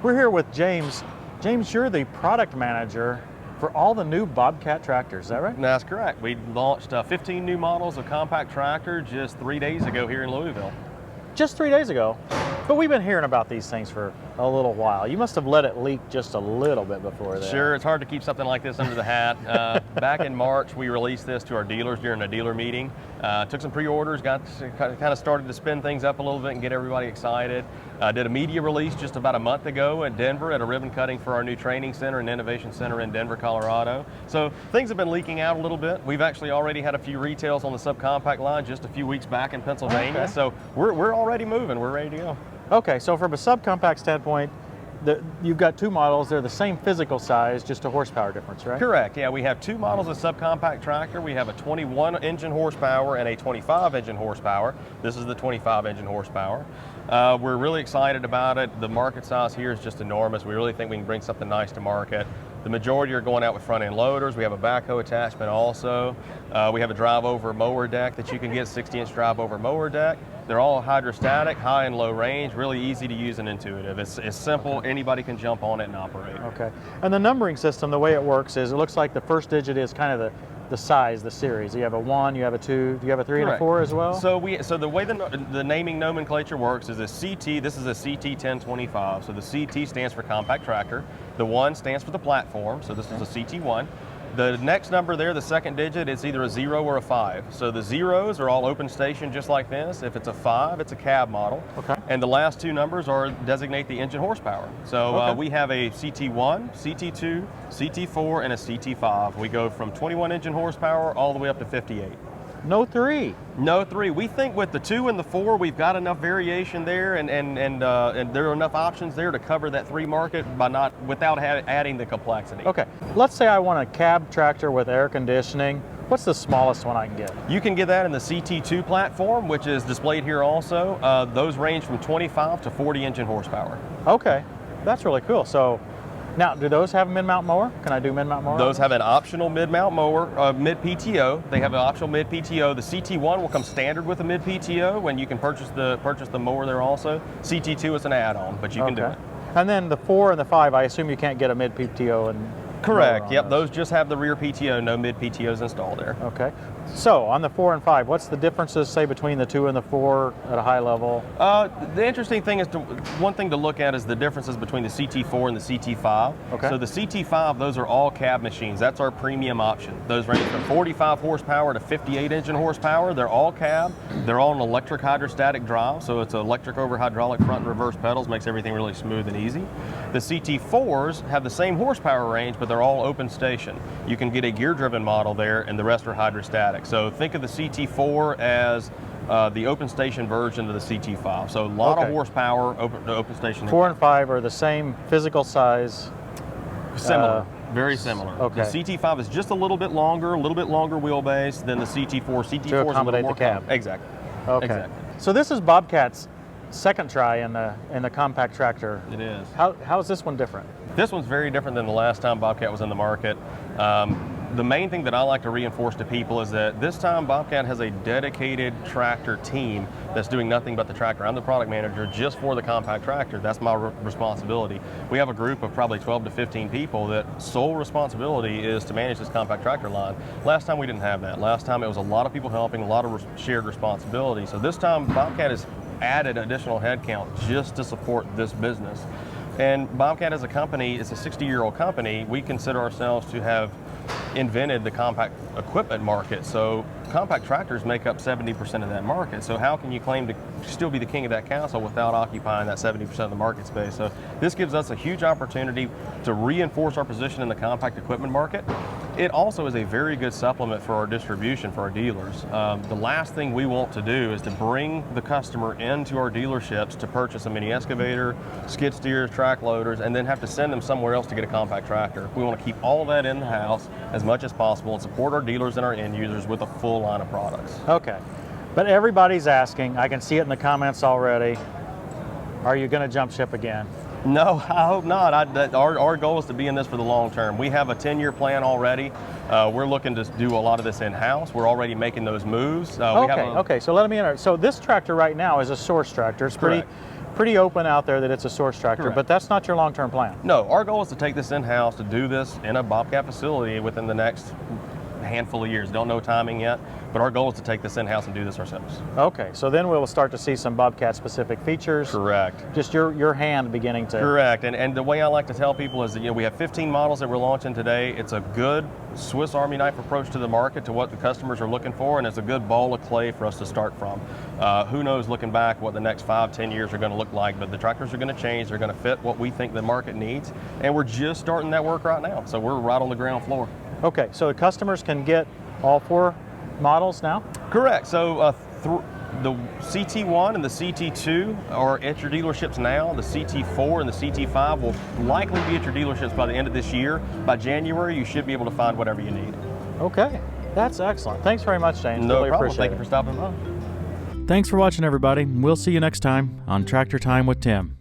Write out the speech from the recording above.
We're here with James. James, you're the product manager for all the new Bobcat tractors, is that right? That's correct. We launched 15 new models of compact tractor just 3 days ago here in Louisville. Just 3 days ago. But we've been hearing about these things for a little while. You must have let it leak just a little bit before that. Sure, it's hard to keep something like this under the hat. Back in March, we released this to our dealers during a dealer meeting. Took some pre-orders, kind of started to spin things up a little bit and get everybody excited. Did a media release just about a month ago in Denver at a ribbon cutting for our new training center and innovation center in Denver, Colorado. So things have been leaking out a little bit. We've actually already had a few retails on the subcompact line just a few weeks back in Pennsylvania. Okay. So we're already moving. We're ready to go. Okay, so from a subcompact standpoint, you've got two models. They're the same physical size, just a horsepower difference, right? Correct. Yeah, we have two models of subcompact tractor. We have a 21 engine horsepower and a 25 engine horsepower. This is the 25 engine horsepower. We're really excited about it. The market size here is just enormous. We really think we can bring something nice to market. The majority are going out with front end loaders. We have a backhoe attachment also. We have a drive over mower deck that you can get, 60-inch drive over mower deck. They're all hydrostatic, high and low range, really easy to use and intuitive. It's simple, anybody can jump on it and operate. Okay, and the numbering system, the way it works is, it looks like the first digit is kind of the size, the series. You have a 1, you have a 2, do you have a 3 and a 4 as well? So the way the naming nomenclature works is a CT, this is a CT 1025, so the CT stands for compact tractor. The 1 stands for the platform, so this is a CT1. The next number there, the second digit, it's either a 0 or a 5. So the zeros are all open station just like this. If it's a 5, it's a cab model. Okay. And the last two numbers designate the engine horsepower. So we have a CT1, CT2, CT4, and a CT5. We go from 21 engine horsepower all the way up to 58. No 3. No 3. We think with the 2 and the 4, we've got enough variation there, and there are enough options there to cover that 3 market without adding the complexity. Okay, let's say I want a cab tractor with air conditioning. What's the smallest one I can get? You can get that in the CT2 platform, which is displayed here also. Those range from 25 to 40 engine horsepower. Okay, that's really cool. So now, do those have a mid-mount mower? Can I do mid-mount mower? Those have an optional mid-mount mower, mid-PTO. They have an optional mid-PTO. The CT1 will come standard with a mid-PTO, and you can purchase the mower there also. CT2 is an add-on, but you can do it. And then the 4 and the 5, I assume you can't get a mid-PTO and correct. Yep, those just have the rear PTO, no mid-PTOs installed there. Okay. So on the 4 and 5, what's the differences, say, between the 2 and the 4 at a high level? The interesting thing is, one thing to look at is the differences between the CT4 and the CT5. Okay. So the CT5, those are all cab machines. That's our premium option. Those range from 45 horsepower to 58 engine horsepower. They're all cab. They're all an electric hydrostatic drive, so it's electric over hydraulic front and reverse pedals, makes everything really smooth and easy. The CT4s have the same horsepower range, but they're all open station. You can get a gear-driven model there, and the rest are hydrostatic. So think of the CT4 as the open station version of the CT5. So a lot of horsepower, open station. 4 and 5 are the same physical size. Similar, very similar. Okay. The CT5 is just a little bit longer wheelbase than the CT4. CT4 to accommodate is a little more the cab. Exactly. Okay. Exactly. So this is Bobcat's second try in the compact tractor. It is. How is this one different? This one's very different than the last time Bobcat was in the market. The main thing that I like to reinforce to people is that this time Bobcat has a dedicated tractor team that's doing nothing but the tractor. I'm the product manager just for the compact tractor. That's my responsibility. We have a group of probably 12 to 15 people that sole responsibility is to manage this compact tractor line. Last time we didn't have that. Last time it was a lot of people helping, a lot of shared responsibility. So this time Bobcat has added additional headcount just to support this business. And Bobcat as a company, it's a 60-year-old company. We consider ourselves to have invented the compact equipment market. So compact tractors make up 70% of that market. So how can you claim to still be the king of that castle without occupying that 70% of the market space? So this gives us a huge opportunity to reinforce our position in the compact equipment market. It also is a very good supplement for our distribution, for our dealers. The last thing we want to do is to bring the customer into our dealerships to purchase a mini excavator, skid steers, track loaders, and then have to send them somewhere else to get a compact tractor. We want to keep all that in the house as much as possible and support our dealers and our end users with a full line of products. Okay, but everybody's asking, I can see it in the comments already, are you going to jump ship again? No, I hope not. Our goal is to be in this for the long term. We have a 10-year plan already. We're looking to do a lot of this in-house. We're already making those moves. Okay, so let me enter. So this tractor right now is a source tractor. It's pretty open out there that it's a source tractor, Correct. but that's not your long-term plan. No, our goal is to take this in-house, to do this in a Bobcat facility within the next handful of years. Don't know timing yet, but our goal is to take this in-house and do this ourselves. Okay, so then we'll start to see some Bobcat specific features. Correct. Just your hand beginning to... Correct, and the way I like to tell people is that, you know, we have 15 models that we're launching today. It's a good Swiss Army knife approach to the market, to what the customers are looking for, and it's a good ball of clay for us to start from. Who knows, looking back, what the next 5-10 years are going to look like, but the tractors are going to change. They're going to fit what we think the market needs, and we're just starting that work right now, so we're right on the ground floor. Okay, so the customers can get all 4 models now? Correct. So the CT1 and the CT2 are at your dealerships now. The CT4 and the CT5 will likely be at your dealerships by the end of this year. By January, you should be able to find whatever you need. Okay, that's excellent. Thanks very much, James. No really problem. Appreciate Thank you it. for stopping by. Thanks for watching, everybody. We'll see you next time on Tractor Time with Tim.